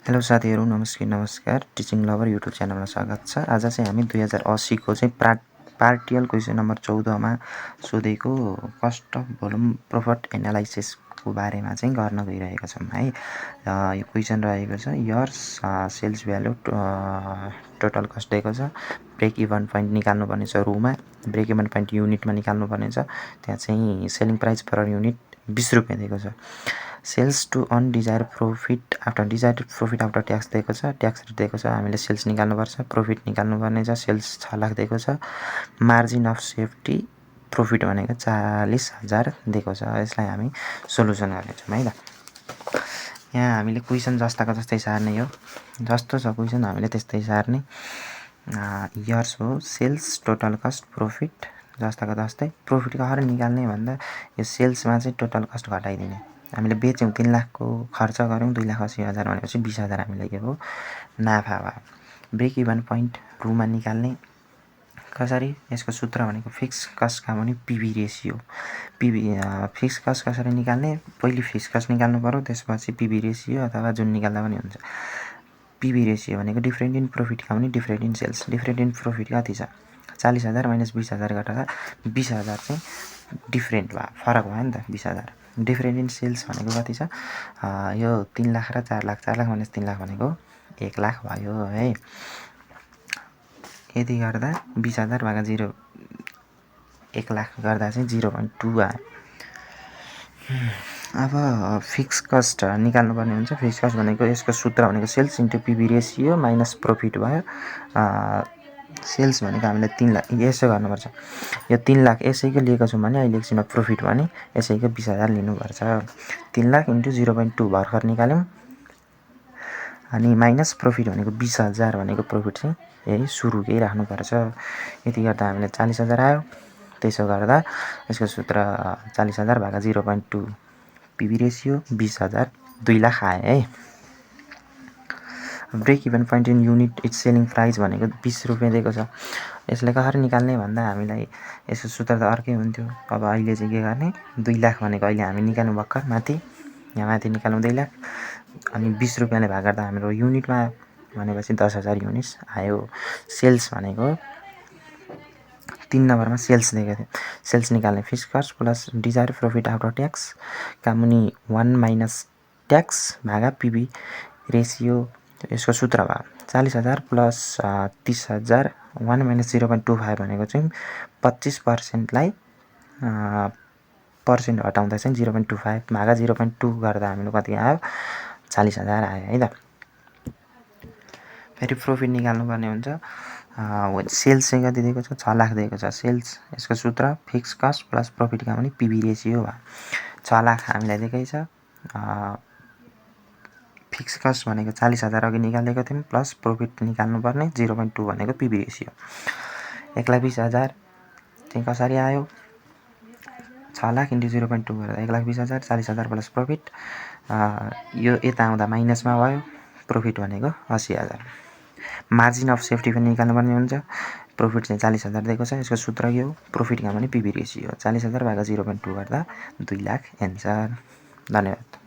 Hello साथीहरू, नमस्कार। Teaching lover YouTube च्यानलमा स्वागत छ। आज चाहिँ हामी 2080 को चाहिँ पार्टियल क्वेसन नम्बर 14 मा सोधेको कस्ट अफ भोल्युम प्रफिट एनालाइसिसको बारेमा चाहिँ गर्न गइरहेका छौँ है। यो क्वेसन रहेको छ years sales value total cost दिएको छ। ब्रेक इभन पोइन्ट निकाल्नुपर्ने छ रूमा, ब्रेक इभन पोइन्ट युनिटमा निकाल्नुपर्ने छ। त्यहाँ चाहिँ सेलिङ प्राइस पर युनिट 20 रुपियाँ दिएको छ। Sales to undesired profit after tax दिएको छ। ट्याक्स रेट दिएको छ, हामीले सेल्स निकाल्नुपर्छ, प्रफिट निकाल्नुपर्ने छ। सेल्स 6 लाख दिएको छ। मार्जिन अफ सेफ्टी प्रफिट भनेको 40,000 दिएको छ। यसलाई हामी सोल्युसन गर्नेछौँ है त। यहाँ हामीले क्वेसन जस्ताको जस्तै सार्ने हो, जस्तो छ क्वेसन हामीले त्यस्तै सार्ने। इयर्स हो, सेल्स टोटल कस्ट प्रफिट जस्ताको जस्तै। प्रफिट कसरी निकाल्ने भन्दा यो सेल्समा चाहिँ टोटल कस्ट घटाइदिने। हामीले बेच्यौँ 3 लाखको खर्च गऱ्यौँ, 2,80,000 भनेपछि 20,000 हामीले के भयो नाफा भयो। ब्रेक इभन पोइन्ट रूमा निकाल्ने कसरी, यसको सूत्र भनेको फिक्स कस्ट काम भने पिभी रेसियो। फिक्स कस्ट कसरी निकाल्ने, पहिले फिक्स कस्ट निकाल्नु पर्यो, त्यसपछि पिभी रेसियो अथवा जुन निकाल्दा पनि हुन्छ। पिभी रेसियो भनेको डिफरेन्ट इन प्रफिट का भने different in sales. Different in profit कति छ, 40,000 माइनस 20,000 घटाएर 20,000 चाहिँ डिफरेन्ट भयो, फरक भयो नि त 20,000। डिफरेन्ट इन सेल्स भनेको कति छ, यो 3 लाख र 4 लाख, 4 लाख माइनस 3 लाख भनेको 1 लाख भयो है। यति गर्दा 20,000 भागा 0, 1 लाख गर्दा चाहिँ 0.2 आयो। अब फिक्स कस्ट निकाल्नुपर्ने हुन्छ। फिक्स कस्ट भनेको यसको सूत्र भनेको sales into PV ratio minus profit भयो। सेल्स भनेको हामीले 3 लाख, यसो गर्नुपर्छ। यो 3 लाख यसैको लिएको छौँ भने अहिले एकछिनमा प्रफिट भने यसैको 20,000 लिनुपर्छ। 3 लाख इन्टु 0.2 भर्खर निकाल्यौँ, अनि माइनस प्रफिट भनेको 20,000 भनेको प्रफिट चाहिँ यही सुरुकै राख्नुपर्छ। यति गर्दा हामीले 40,000 आयो। त्यसो गर्दा यसको सूत्र 40,000 भागा 0.2 पिभी रेसियो 20,000, 2 लाख आयो है। Break even point in unit its selling price भनेको 20 रुपियाँ दिएको छ। यसलाई कसरी निकाल्ने भन्दा हामीलाई यसको सूत्र त अर्कै हुन्थ्यो। अब अहिले चाहिँ के गर्ने, 2 लाख भनेको अहिले हामी निकाल्नु भर्खर माथि, यहाँ माथि निकाल्नु 2 लाख, अनि 20 रुपियाँले भाग गर्दा हाम्रो युनिटमा भनेपछि 10,000 युनिट्स आयो। सेल्स भनेको 3 नम्बरमा सेल्स दिएको थियो। सेल्स निकाल्ने fix cost plus desire profit after tax का मुनि 1 माइनस ट्याक्स भागा पिभी रेसियो। यसको सूत्र भयो 40,000 प्लस 30,000, 1 माइनस 0.25 भनेको चाहिँ 25%लाई पर्सेन्ट हटाउँदा चाहिँ 0.25 भागा 0.2 गर्दा हामीले कति आयो, 40,000 आयो है त। फेरि प्रफिट निकाल्नुपर्ने हुन्छ। सेल्स चाहिँ कति दिएको छ, 6 लाख दिएको छ सेल्स। यसको सूत्र फिक्स कस्ट प्लस प्रफिट का भने पिभी रेसियो भयो। 6 लाख हामीलाई दिएकै छ। फिक्स कस्ट भनेको 40,000 अघि निकालेको थियौँ, प्लस प्रफिट निकाल्नुपर्ने 0.2 भनेको पिभी रेसियो। 1,20,000 चाहिँ कसरी आयो, 6 लाख इन्टु 0.2 गर्दा 1,20,000, 40,000 प्लस प्रफिट। यो यता आउँदा माइनसमा भयो, प्रफिट भनेको 80,000। मार्जिन अफ सेफ्टी पनि निकाल्नुपर्ने हुन्छ। प्रफिट चाहिँ 40,000 दिएको छ, यसको सूत्र के हो, प्रफिट का भने पिभी रेसियो। 40,000 भागा 0.2 गर्दा 2 लाख एन्सर। धन्यवाद।